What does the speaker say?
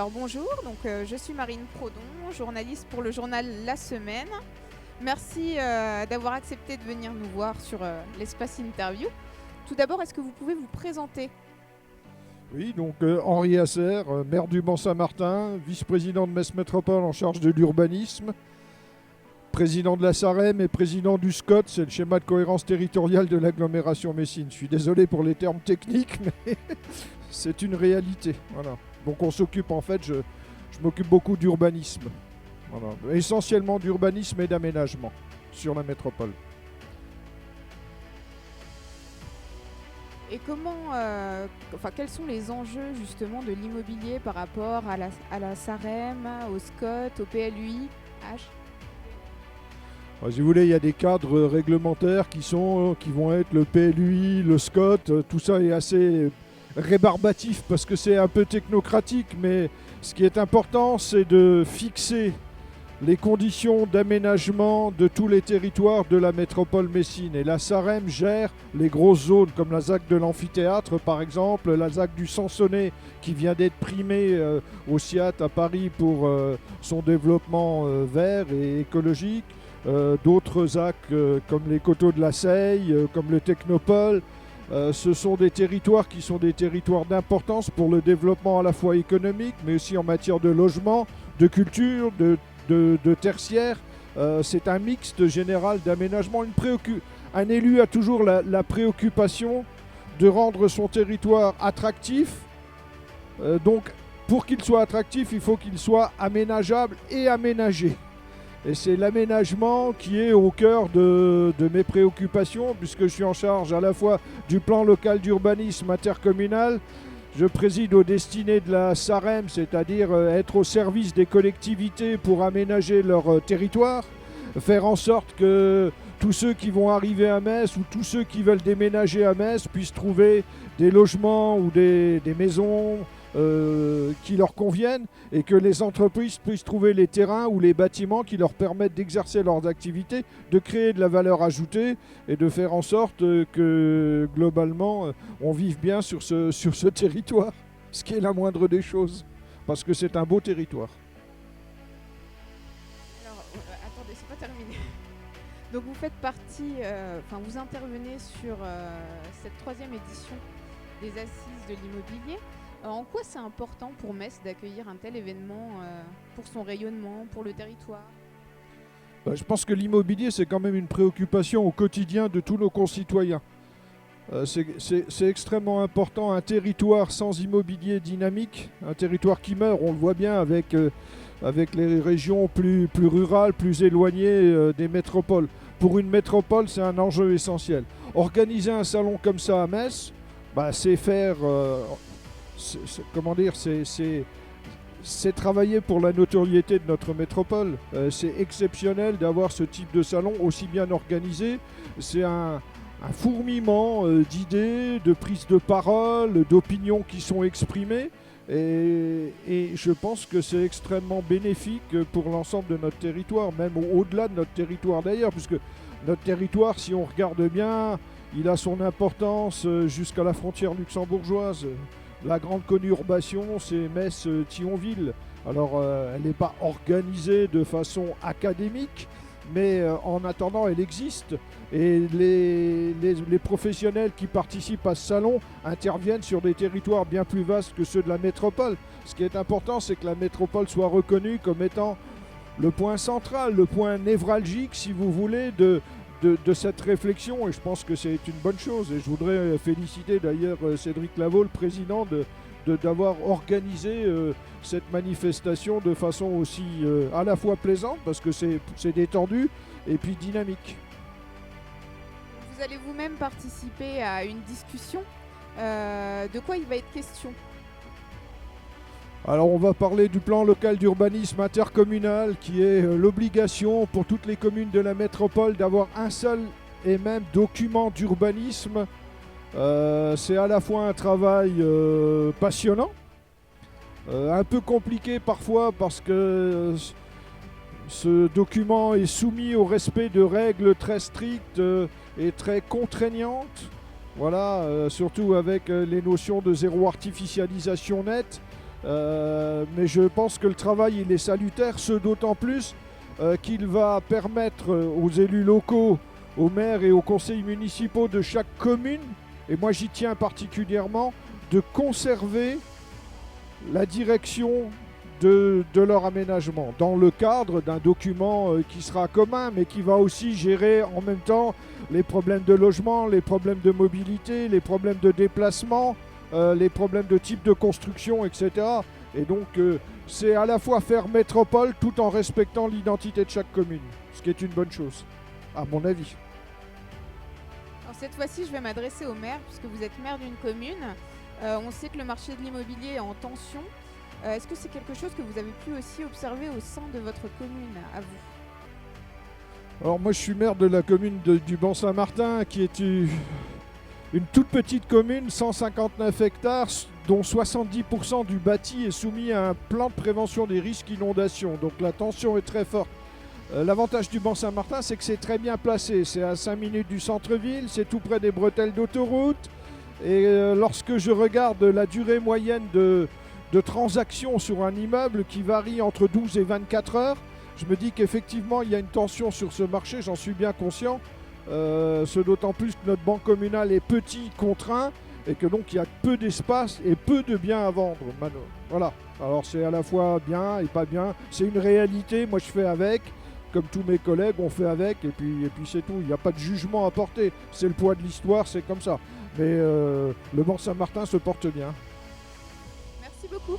Alors bonjour, je suis Marine Prodon, journaliste pour le journal La Semaine. Merci d'avoir accepté de venir nous voir sur l'espace interview. Tout d'abord, est-ce que vous pouvez vous présenter? Oui, donc Henri Hasser, maire du Mont-Saint-Martin, vice-président de Metz Métropole en charge de l'urbanisme, président de la SAREM et président du SCOT, c'est le schéma de cohérence territoriale de l'agglomération Messine. Je suis désolé pour les termes techniques, mais c'est une réalité. Voilà. Donc on s'occupe je m'occupe beaucoup d'urbanisme. Voilà. Essentiellement d'urbanisme et d'aménagement sur la métropole. Et quels sont les enjeux justement de l'immobilier par rapport à la SAREM, au SCOT, au PLUI, H? Si vous voulez, il y a des cadres réglementaires qui vont être le PLUI, le SCOT, tout ça est assez rébarbatif parce que c'est un peu technocratique, mais ce qui est important, c'est de fixer les conditions d'aménagement de tous les territoires de la métropole messine. Et la SAREM gère les grosses zones comme la ZAC de l'amphithéâtre par exemple, la ZAC du Sansonnet qui vient d'être primée au SIAT à Paris pour son développement vert et écologique. D'autres ZAC comme les Coteaux de la Seille, comme le Technopole. Ce sont des territoires qui sont des territoires d'importance pour le développement à la fois économique, mais aussi en matière de logement, de culture, de tertiaire. C'est un mixte général d'aménagement. Un élu a toujours la préoccupation de rendre son territoire attractif. Donc, pour qu'il soit attractif, il faut qu'il soit aménageable et aménagé. Et c'est l'aménagement qui est au cœur de mes préoccupations, puisque je suis en charge à la fois du plan local d'urbanisme intercommunal. Je préside aux destinées de la SAREM, c'est-à-dire être au service des collectivités pour aménager leur territoire, faire en sorte que tous ceux qui vont arriver à Metz ou tous ceux qui veulent déménager à Metz puissent trouver des logements ou des maisons qui leur conviennent et que les entreprises puissent trouver les terrains ou les bâtiments qui leur permettent d'exercer leurs activités, de créer de la valeur ajoutée et de faire en sorte que globalement on vive bien sur ce territoire, ce qui est la moindre des choses, parce que c'est un beau territoire. Alors, attendez, c'est pas terminé. Donc vous faites partie, vous intervenez sur cette 3e édition des Assises de l'immobilier. En quoi c'est important pour Metz d'accueillir un tel événement pour son rayonnement, pour le territoire? Je pense que l'immobilier, c'est quand même une préoccupation au quotidien de tous nos concitoyens. C'est extrêmement important. Un territoire sans immobilier dynamique, un territoire qui meurt, on le voit bien avec les régions plus rurales, plus éloignées des métropoles. Pour une métropole, c'est un enjeu essentiel. Organiser un salon comme ça à Metz, c'est faire... c'est travailler pour la notoriété de notre métropole. C'est exceptionnel d'avoir ce type de salon aussi bien organisé. C'est un fourmillement d'idées, de prises de parole, d'opinions qui sont exprimées. Et je pense que c'est extrêmement bénéfique pour l'ensemble de notre territoire, même au-delà de notre territoire d'ailleurs, puisque notre territoire, si on regarde bien, il a son importance jusqu'à la frontière luxembourgeoise. La grande conurbation, c'est Metz-Thionville. Alors, elle n'est pas organisée de façon académique, mais en attendant, elle existe. Et les professionnels qui participent à ce salon interviennent sur des territoires bien plus vastes que ceux de la métropole. Ce qui est important, c'est que la métropole soit reconnue comme étant le point central, le point névralgique, si vous voulez, de cette réflexion, et je pense que c'est une bonne chose. Et je voudrais féliciter d'ailleurs Cédric Lavaux, le président, d'avoir organisé cette manifestation de façon aussi à la fois plaisante, parce que c'est détendu, et puis dynamique. Vous allez vous-même participer à une discussion. De quoi il va être question? Alors on va parler du plan local d'urbanisme intercommunal qui est l'obligation pour toutes les communes de la métropole d'avoir un seul et même document d'urbanisme. C'est à la fois un travail passionnant, un peu compliqué parfois parce que ce document est soumis au respect de règles très strictes et très contraignantes. Voilà, surtout avec les notions de zéro artificialisation nette. Mais je pense que le travail il est salutaire, ce d'autant plus qu'il va permettre aux élus locaux, aux maires et aux conseils municipaux de chaque commune, et moi j'y tiens particulièrement, de conserver la direction de leur aménagement dans le cadre d'un document qui sera commun, mais qui va aussi gérer en même temps les problèmes de logement, les problèmes de mobilité, les problèmes de déplacement, les problèmes de type de construction, etc. Et donc c'est à la fois faire métropole tout en respectant l'identité de chaque commune, ce qui est une bonne chose, à mon avis. Alors cette fois-ci, je vais m'adresser au maire, puisque vous êtes maire d'une commune. On sait que le marché de l'immobilier est en tension. Est-ce que c'est quelque chose que vous avez pu aussi observer au sein de votre commune, à vous? Alors moi je suis maire de la commune du Ban-Saint-Martin, qui est une toute petite commune, 159 hectares, dont 70% du bâti est soumis à un plan de prévention des risques inondations. Donc la tension est très forte. L'avantage du Ban-Saint-Martin, c'est que c'est très bien placé. C'est à 5 minutes du centre-ville, c'est tout près des bretelles d'autoroute. Et lorsque je regarde la durée moyenne de transactions sur un immeuble qui varie entre 12 et 24 heures, je me dis qu'effectivement il y a une tension sur ce marché, j'en suis bien conscient. Ce d'autant plus que notre banque communale est petit, contraint, et que donc il y a peu d'espace et peu de biens à vendre. Voilà, alors c'est à la fois bien et pas bien, c'est une réalité, moi je fais avec, comme tous mes collègues on fait avec, et puis c'est tout, il n'y a pas de jugement à porter, c'est le poids de l'histoire, c'est comme ça. Mais le Ban-Saint-Martin se porte bien. Merci beaucoup.